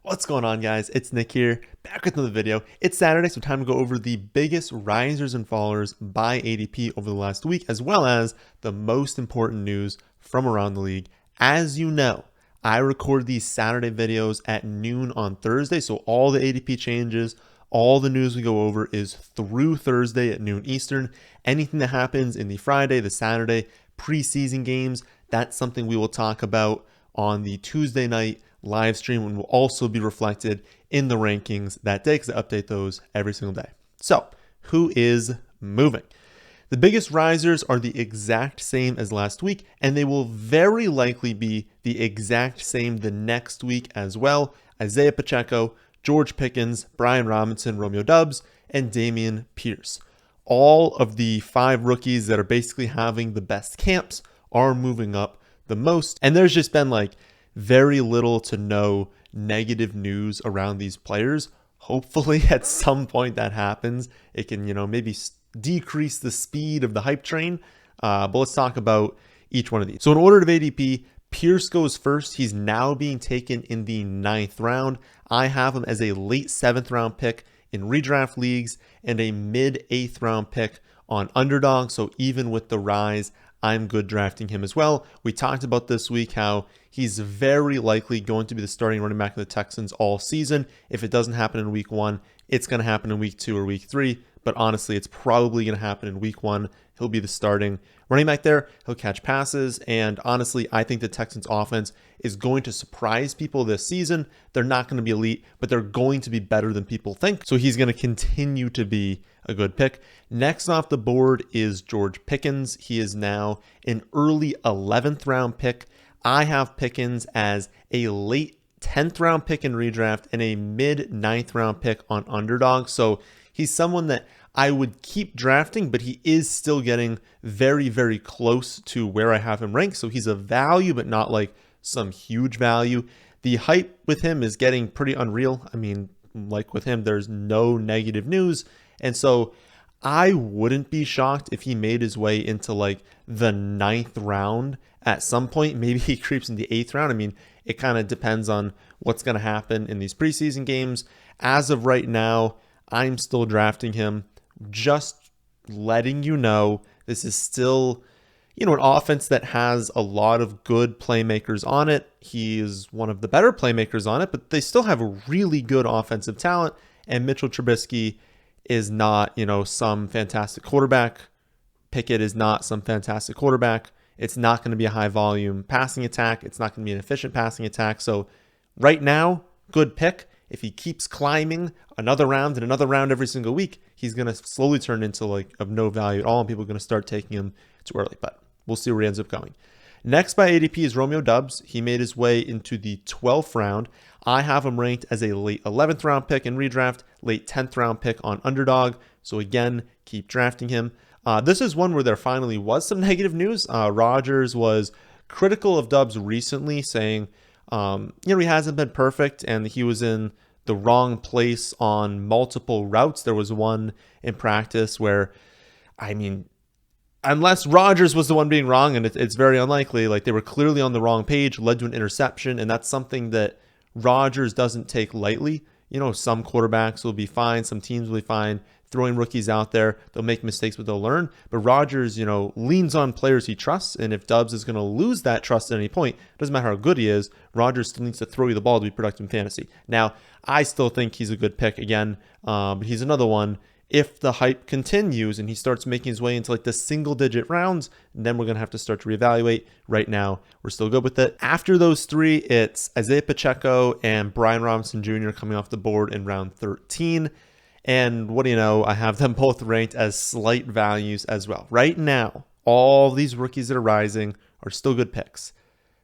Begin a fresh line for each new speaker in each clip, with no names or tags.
What's going on, guys? It's Nick here, back with another video. It's Saturday, so time to go over the biggest risers and fallers by ADP over the last week, as well as the most important news from around the league. As you know, I record these Saturday videos at noon on Thursday, so all the ADP changes, all the news we go over is through Thursday at noon Eastern. Anything that happens in the Friday, the Saturday, preseason games, that's something we will talk about on the Tuesday night live stream and will also be reflected in the rankings that day because I update those every single day. So, who is moving? The biggest risers are the exact same as last week, and they will very likely be the exact same the next week as well. Isaiah Pacheco, George Pickens, Brian Robinson, Romeo Doubs, and Dameon Pierce. All of the 5 rookies that are basically having the best camps are moving up the most, and there's just been like very little to no negative news around these players. Hopefully at some point that happens. It can, maybe decrease the speed of the hype train. But let's talk about each one of these. So in order of ADP, Pierce goes first. He's now being taken in the 9th round. I have him as a late 7th round pick in redraft leagues and a mid 8th round pick on Underdog. So even with the rise, I'm good drafting him as well. We talked about this week how he's very likely going to be the starting running back of the Texans all season. If it doesn't happen in week 1, it's going to happen in week 2 or week 3. But honestly, it's probably going to happen in week 1. He'll be the starting running back there. He'll catch passes. And honestly, I think the Texans offense is going to surprise people this season. They're not going to be elite, but they're going to be better than people think. So he's going to continue to be a good pick. Next off the board is George Pickens. He is now an early 11th round pick. I have Pickens as a late 10th round pick in redraft and a mid 9th round pick on Underdog. So he's someone that I would keep drafting, but he is still getting very, very close to where I have him ranked. So he's a value, but not like some huge value. The hype with him is getting pretty unreal. I mean, like with him, there's no negative news. And so I wouldn't be shocked if he made his way into like the 9th round at some point. Maybe he creeps in the 8th round. I mean, it kind of depends on what's going to happen in these preseason games. As of right now, I'm still drafting him. Just letting you know, this is still, an offense that has a lot of good playmakers on it. He is one of the better playmakers on it, but they still have a really good offensive talent. And Mitchell Trubisky is not, some fantastic quarterback. Pickett is not some fantastic quarterback. It's not going to be a high volume passing attack. It's not going to be an efficient passing attack. So right now, good pick. If he keeps climbing another round and another round every single week, he's going to slowly turn into like of no value at all. And people are going to start taking him too early, but we'll see where he ends up going. Next by ADP is Romeo Doubs. He made his way into the 12th round. I have him ranked as a late 11th round pick in redraft, late 10th round pick on Underdog. So again, keep drafting him. This is one where there finally was some negative news. Rodgers was critical of Doubs recently, saying, he hasn't been perfect and he was in the wrong place on multiple routes. There was one in practice where, unless Rodgers was the one being wrong, and it's very unlikely, like they were clearly on the wrong page, led to an interception, and that's something that Rodgers doesn't take lightly. Some quarterbacks will be fine, some teams will be fine throwing rookies out there. They'll make mistakes, but they'll learn. But Rodgers, leans on players he trusts, and if Doubs is going to lose that trust at any point, doesn't matter how good he is, Rodgers still needs to throw you the ball to be productive in fantasy. Now, I still think he's a good pick again, but he's another one. If the hype continues and he starts making his way into like the single-digit rounds, then we're going to have to start to reevaluate. Right now, we're still good with it. After those 3, it's Isaiah Pacheco and Brian Robinson Jr. coming off the board in round 13. And what do you know? I have them both ranked as slight values as well. Right now, all these rookies that are rising are still good picks.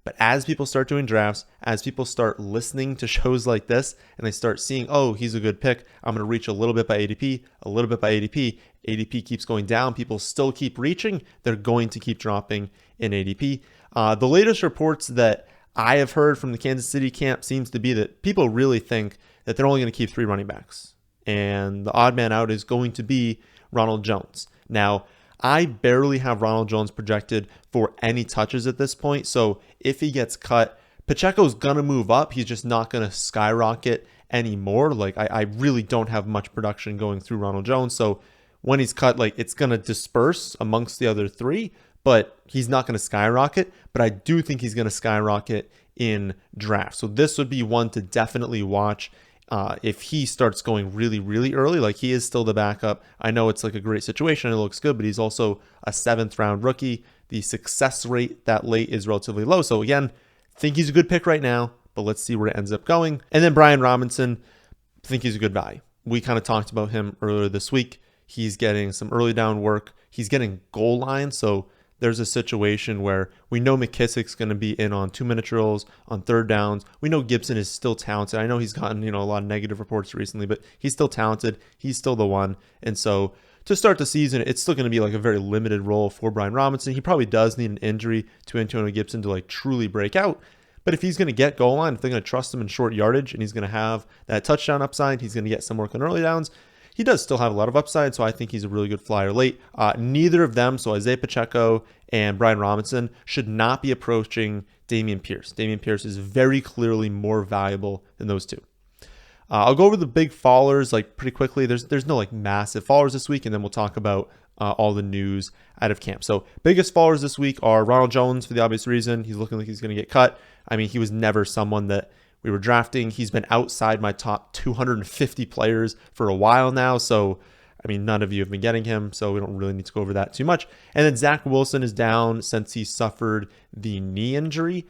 But as people start doing drafts, as people start listening to shows like this, and they start seeing, oh, he's a good pick, I'm going to reach a little bit by ADP, a little bit by ADP. ADP keeps going down. People still keep reaching. They're going to keep dropping in ADP. The latest reports that I have heard from the Kansas City camp seems to be that people really think that they're only going to keep 3 running backs. And the odd man out is going to be Ronald Jones. Now, I barely have Ronald Jones projected for any touches at this point. So if he gets cut, Pacheco's gonna move up. He's just not gonna skyrocket anymore. Like I really don't have much production going through Ronald Jones. So when he's cut, like it's gonna disperse amongst the other three, but he's not gonna skyrocket. But I do think he's gonna skyrocket in draft. So this would be one to definitely watch. If he starts going really, really early, like he is still the backup. I know it's like a great situation. It looks good, but he's also a 7th round rookie. The success rate that late is relatively low. So again, think he's a good pick right now, but let's see where it ends up going. And then Brian Robinson, I think he's a good value. We kind of talked about him earlier this week. He's getting some early down work. He's getting goal line. So there's a situation where we know McKissick's going to be in on 2-minute drills, on 3rd downs. We know Gibson is still talented. I know he's gotten, a lot of negative reports recently, but he's still talented. He's still the one. And so to start the season, it's still going to be like a very limited role for Brian Robinson. He probably does need an injury to Antonio Gibson to like truly break out. But if he's going to get goal line, if they're going to trust him in short yardage and he's going to have that touchdown upside, he's going to get some work on early downs. He does still have a lot of upside, so I think he's a really good flyer late. Neither of them, so Isaiah Pacheco and Brian Robinson, should not be approaching Dameon Pierce. Dameon Pierce is very clearly more valuable than those two. I'll go over the big fallers like pretty quickly. There's no like massive fallers this week, and then we'll talk about all the news out of camp. So biggest fallers this week are Ronald Jones for the obvious reason. He's looking like he's going to get cut. I mean, he was never someone that we were drafting. He's been outside my top 250 players for a while now. So, I mean, none of you have been getting him, so we don't really need to go over that too much. And then Zach Wilson is down since he suffered the knee injury.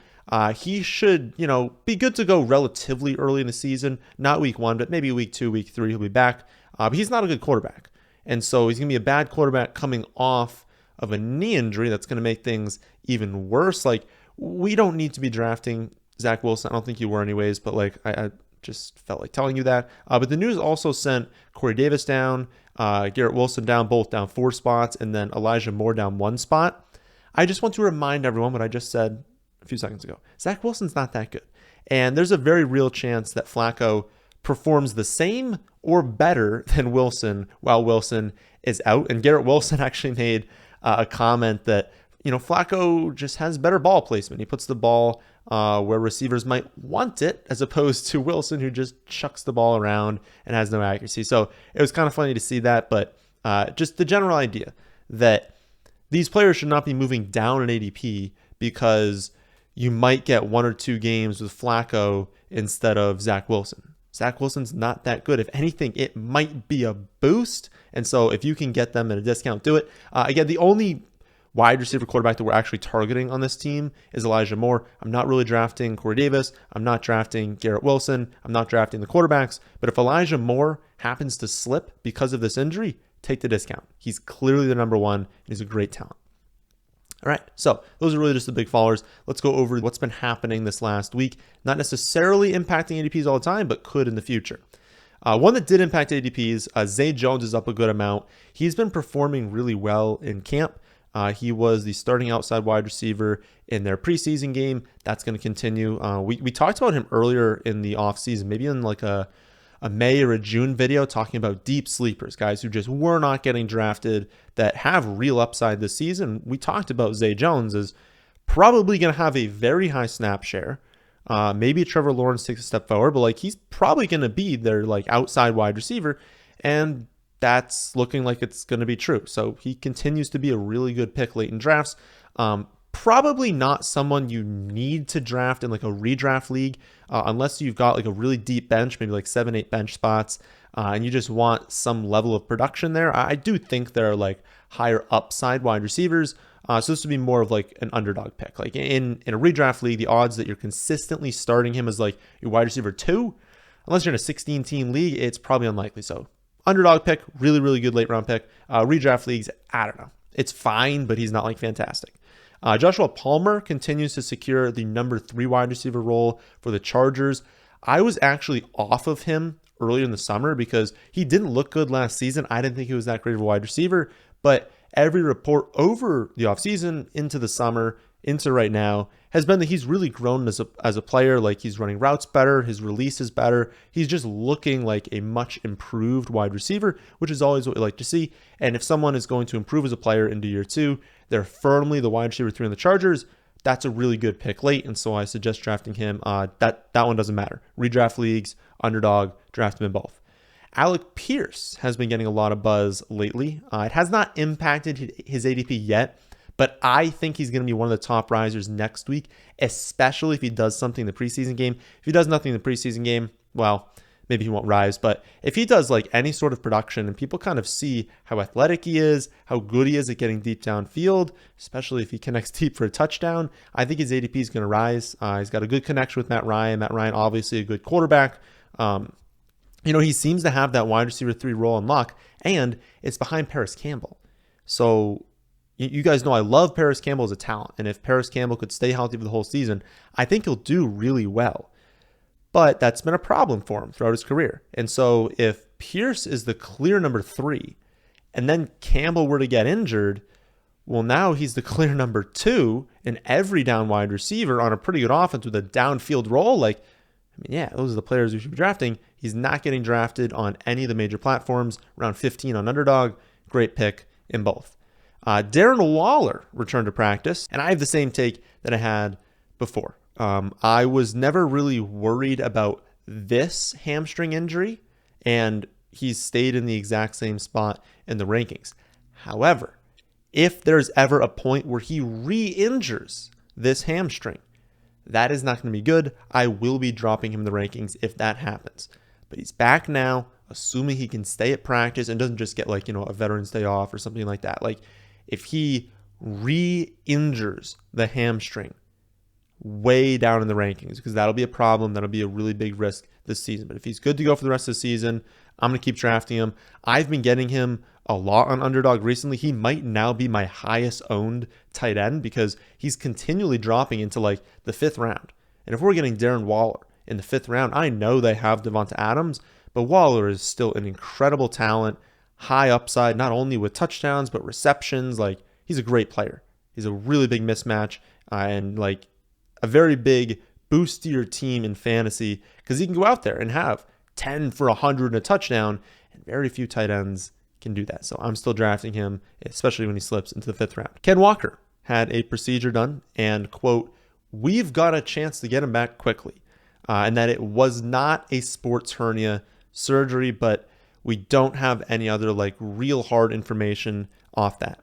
He should, be good to go relatively early in the season, not week 1, but maybe week 2, week 3, he'll be back. But he's not a good quarterback. And so he's going to be a bad quarterback coming off of a knee injury. That's going to make things even worse. Like, we don't need to be drafting Zach Wilson. I don't think you were anyways, but like I just felt like telling you that. But the news also sent Corey Davis down, Garrett Wilson down, both down 4 spots, and then Elijah Moore down 1 spot. I just want to remind everyone what I just said a few seconds ago. Zach Wilson's not that good. And there's a very real chance that Flacco performs the same or better than Wilson while Wilson is out. And Garrett Wilson actually made a comment that, Flacco just has better ball placement. He puts the ball where receivers might want it, as opposed to Wilson, who just chucks the ball around and has no accuracy. So it was kind of funny to see that, but just the general idea that these players should not be moving down in ADP because you might get 1 or 2 games with Flacco instead of Zach Wilson. Zach Wilson's not that good. If anything, it might be a boost. And so if you can get them at a discount, do it. Again, the only wide receiver quarterback that we're actually targeting on this team is Elijah Moore. I'm not really drafting Corey Davis. I'm not drafting Garrett Wilson. I'm not drafting the quarterbacks. But if Elijah Moore happens to slip because of this injury, take the discount. He's clearly the number 1. And he's a great talent. All right, so those are really just the big followers. Let's go over what's been happening this last week. Not necessarily impacting ADPs all the time, but could in the future. One that did impact ADPs, Zay Jones is up a good amount. He's been performing really well in camp. He was the starting outside wide receiver in their preseason game. That's going to continue. We talked about him earlier in the offseason, maybe in like a May or a June video, talking about deep sleepers, guys who just were not getting drafted that have real upside this season. We talked about Zay Jones as probably going to have a very high snap share. Maybe Trevor Lawrence takes a step forward, but like he's probably going to be their like outside wide receiver, and that's looking like it's going to be true. So he continues to be a really good pick late in drafts. Probably not someone you need to draft in like a redraft league unless you've got like a really deep bench, maybe like 7-8 bench spots, and you just want some level of production there. I do think there are like higher upside wide receivers. So this would be more of like an underdog pick. Like in a redraft league, the odds that you're consistently starting him as like your wide receiver 2, unless you're in a 16-team league, it's probably unlikely. So underdog pick, really, really good late round pick. Redraft leagues, I don't know. It's fine, but he's not like fantastic. Joshua Palmer continues to secure the number 3 wide receiver role for the Chargers. I was actually off of him earlier in the summer because he didn't look good last season. I didn't think he was that great of a wide receiver, but every report over the offseason into the summer, into right now, has been that he's really grown as a player. Like he's running routes better, his release is better. He's just looking like a much improved wide receiver, which is always what we like to see. And if someone is going to improve as a player into year 2, they're firmly the wide receiver 3 in the Chargers. that's a really good pick late, and so I suggest drafting him. That one doesn't matter. Redraft leagues, Underdog, draft him in both. Alec Pierce has been getting a lot of buzz lately. It has not impacted his ADP yet, but I think he's going to be one of the top risers next week, especially if he does something in the preseason game. If he does nothing in the preseason game, well, maybe he won't rise, but if he does like any sort of production and people kind of see how athletic he is, how good he is at getting deep downfield, especially if he connects deep for a touchdown, I think his ADP is going to rise. He's got a good connection with Matt Ryan. Matt Ryan, obviously a good quarterback. He seems to have that wide receiver 3 role in lock, and it's behind Paris Campbell. So you guys know I love Paris Campbell as a talent, and if Paris Campbell could stay healthy for the whole season, I think he'll do really well. But that's been a problem for him throughout his career. And so if Pierce is the clear number 3, and then Campbell were to get injured, well, now he's the clear number 2 in every down wide receiver on a pretty good offense with a downfield role. Those are the players we should be drafting. He's not getting drafted on any of the major platforms. Around 15 on Underdog. Great pick in both. Darren Waller returned to practice, and I have the same take that I had before. I was never really worried about this hamstring injury, and he's stayed in the exact same spot in the rankings. However, if there's ever a point where he re-injures this hamstring, that is not going to be good. I will be dropping him in the rankings if that happens. But he's back now, assuming he can stay at practice and doesn't just get a Veterans Day off or something like that. If he re-injures the hamstring, way down in the rankings, because that'll be a problem. That'll be a really big risk this season. But if he's good to go for the rest of the season, I'm going to keep drafting him. I've been getting him a lot on Underdog recently. He might now be my highest owned tight end because he's continually dropping into the 5th round. And if we're getting Darren Waller in the 5th round, I know they have Devonta Adams, but Waller is still an incredible talent, high upside, not only with touchdowns, but receptions. He's a great player. He's a really big mismatch and a very big boost to your team in fantasy because he can go out there and have 10 for 100 and a touchdown, and very few tight ends can do that. So I'm still drafting him, especially when he slips into the 5th round. Ken Walker had a procedure done, and quote, "We've got a chance to get him back quickly," and that it was not a sports hernia surgery, but we don't have any other real hard information off that.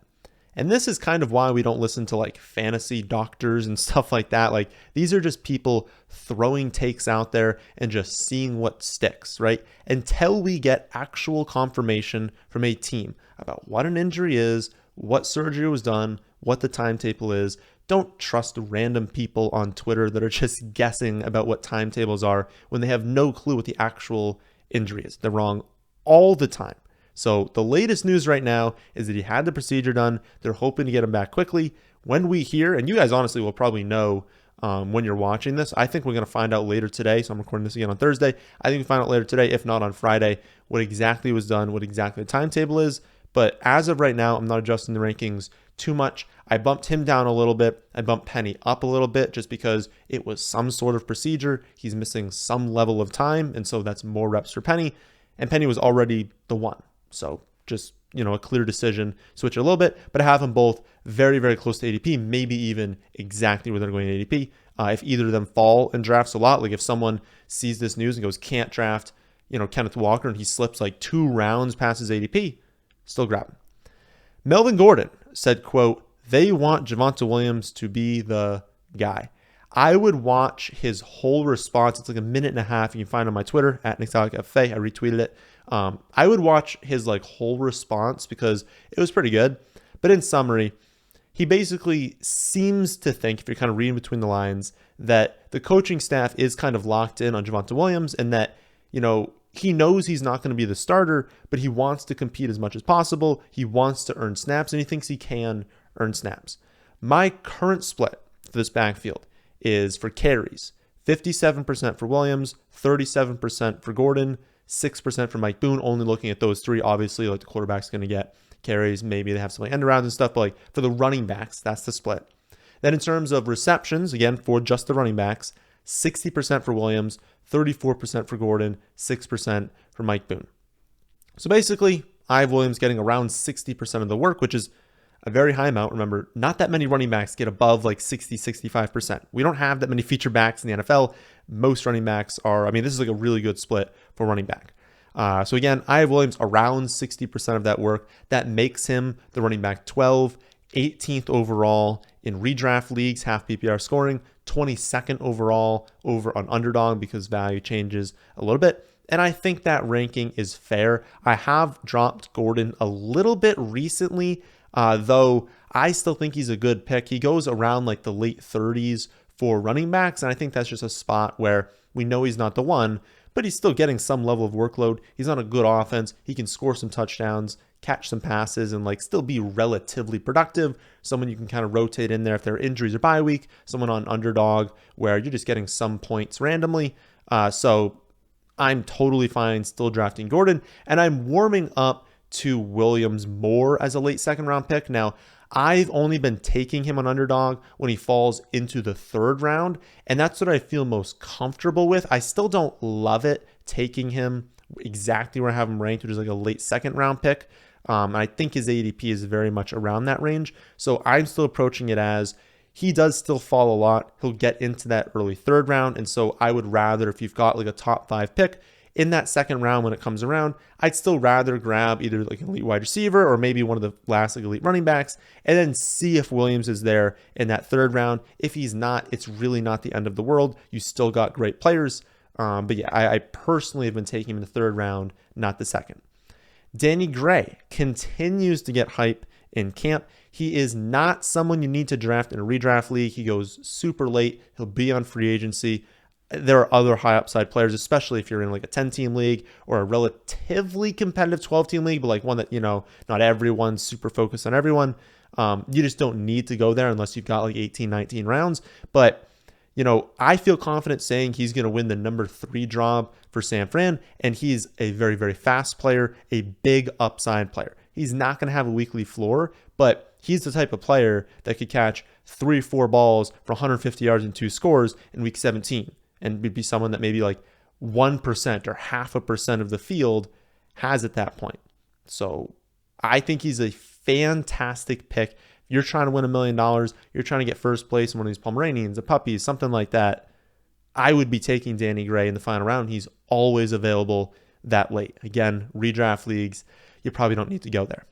And this is kind of why we don't listen to fantasy doctors and stuff like that. These are just people throwing takes out there and just seeing what sticks, right? Until we get actual confirmation from a team about what an injury is, what surgery was done, what the timetable is. Don't trust random people on Twitter that are just guessing about what timetables are when they have no clue what the actual injury is. They're wrong all the time. So the latest news right now is that he had the procedure done. They're hoping to get him back quickly. When we hear, and you guys honestly will probably know when you're watching this, I think we're going to find out later today. So I'm recording this again on Thursday. I think we find out later today, if not on Friday, what exactly was done, what exactly the timetable is. But as of right now, I'm not adjusting the rankings too much. I bumped him down a little bit. I bumped Penny up a little bit just because it was some sort of procedure. He's missing some level of time, and so that's more reps for Penny. And Penny was already the one. So just, a clear decision, switch a little bit, but I have them both very, very close to ADP, maybe even exactly where they're going to ADP. If either of them fall in drafts a lot, if someone sees this news and goes, can't draft, Kenneth Walker, and he slips 2 rounds past his ADP, still grab him. Melvin Gordon said, quote, "They want Javonte Williams to be the guy." I would watch his whole response. It's a minute and a half. You can find it on my Twitter at NickSalikFA. I retweeted it. I would watch his whole response because it was pretty good. But in summary, he basically seems to think, if you're kind of reading between the lines, that the coaching staff is kind of locked in on Javonte Williams and that, he knows he's not going to be the starter, but he wants to compete as much as possible. He wants to earn snaps, and he thinks he can earn snaps. My current split for this backfield is for carries, 57% for Williams, 37% for Gordon, 6% for Mike Boone, only looking at those 3. Obviously, the quarterback's going to get carries. Maybe they have some end arounds and stuff, but for the running backs, that's the split. Then in terms of receptions, again, for just the running backs, 60% for Williams, 34% for Gordon, 6% for Mike Boone. So basically, I have Williams getting around 60% of the work, which is a very high amount. Remember, not that many running backs get above like 60, 65%. We don't have that many feature backs in the NFL. Most running backs are, I mean, this is like a really good split for running back. So again, I have Williams around 60% of that work. That makes him the running back 12, 18th overall in redraft leagues, half PPR scoring, 22nd overall over on Underdog because value changes a little bit. And I think that ranking is fair. I have dropped Gordon a little bit recently, though I still think he's a good pick. He goes around like the late 30s for running backs, and I think that's just a spot where we know he's not the one, but he's still getting some level of workload. He's on a good offense. He can score some touchdowns, catch some passes, and like still be relatively productive. Someone you can kind of rotate in there if there are injuries or bye week. Someone on Underdog where you're just getting some points randomly. So I'm totally fine still drafting Gordon, and I'm warming up to Williams more as a late second round pick. Now, I've only been taking him on Underdog when he falls into the third round, and that's what I feel most comfortable with. I still don't love it taking him exactly where I have him ranked, which is like a late second round pick. I think his ADP is very much around that range. So I'm still approaching it as he does still fall a lot. He'll get into that early third round. And so I would rather, if you've got like a top 5 pick in that second round when it comes around, I'd still rather grab either like an elite wide receiver or maybe one of the last like elite running backs and then see if Williams is there in that third round. If he's not, it's really not the end of the world. You still got great players. But yeah, I personally have been taking him in the third round, not the second. Danny Gray continues to get hype in camp. He is not someone you need to draft in a redraft league. He goes super late. He'll be on free agency. There are other high upside players, especially if you're in like a 10-team league or a relatively competitive 12-team league, but like one that, you know, not everyone's super focused on everyone. You just don't need to go there unless you've got like 18, 19 rounds. But you know, I feel confident saying he's going to win the number 3 job for San Fran, and he's a very, very fast player, a big upside player. He's not going to have a weekly floor, but he's the type of player that could catch 3 or 4 balls for 150 yards and 2 scores in week 17, and would be someone that maybe like 1% or 0.5% of the field has at that point. So I think he's a fantastic pick. You're trying to win $1 million, you're trying to get first place in one of these Pomeranians, the puppies, something like that, I would be taking Danny Gray in the final round. He's always available that late. Again, redraft leagues, you probably don't need to go there.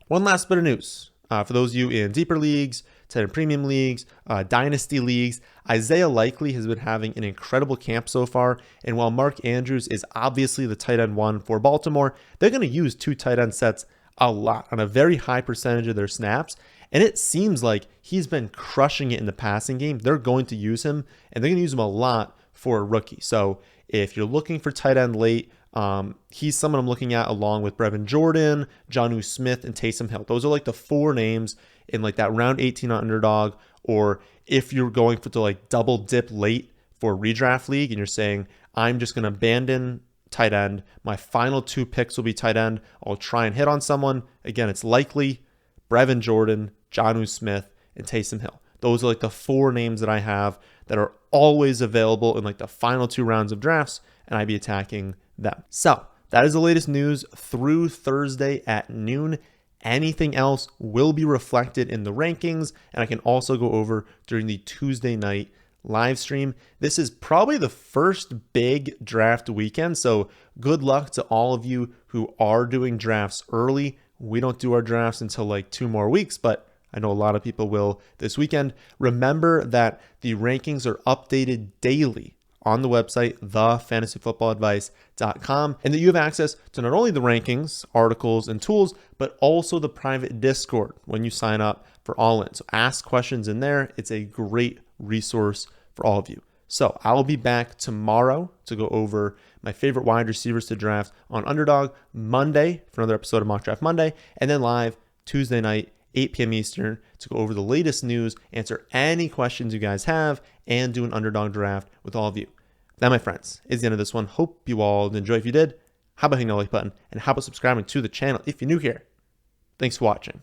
One last bit of news. For those of you in deeper leagues, tight end premium leagues, dynasty leagues, Isaiah Likely has been having an incredible camp so far. And while Mark Andrews is obviously the tight end 1 for Baltimore, they're going to use 2 tight end sets a lot on a very high percentage of their snaps. And it seems like he's been crushing it in the passing game. They're going to use him, and they're going to use him a lot for a rookie. So if you're looking for tight end late, he's someone I'm looking at along with Melvin Gordon, Jonnu Smith, and Taysom Hill. Those are like the 4 names in like that round 18 on Underdog. Or if you're going for to like double dip late for a redraft league and you're saying, I'm just going to abandon tight end, my final 2 picks will be tight end, I'll try and hit on someone. Again, it's Likely, Melvin Gordon, Jonnu Smith, and Taysom Hill. Those are like the 4 names that I have that are always available in like the final 2 rounds of drafts, and I'd be attacking them. So that is the latest news through Thursday at noon. Anything else will be reflected in the rankings, and I can also go over during the Tuesday night live stream. This is probably the first big draft weekend, so good luck to all of you who are doing drafts early. We don't do our drafts until like 2 more weeks, but I know a lot of people will this weekend. Remember that the rankings are updated daily on the website, thefantasyfootballadvice.com, and that you have access to not only the rankings, articles, and tools, but also the private Discord when you sign up for All In. So ask questions in there. It's a great resource for all of you. So I will be back tomorrow to go over my favorite wide receivers to draft on Underdog, Monday for another episode of Mock Draft Monday, and then live Tuesday night, 8 p.m. Eastern, to go over the latest news, answer any questions you guys have, and do an Underdog draft with all of you. That, my friends, is the end of this one. Hope you all enjoy. If you did, how about hitting the like button, and how about subscribing to the channel if you're new here? Thanks for watching.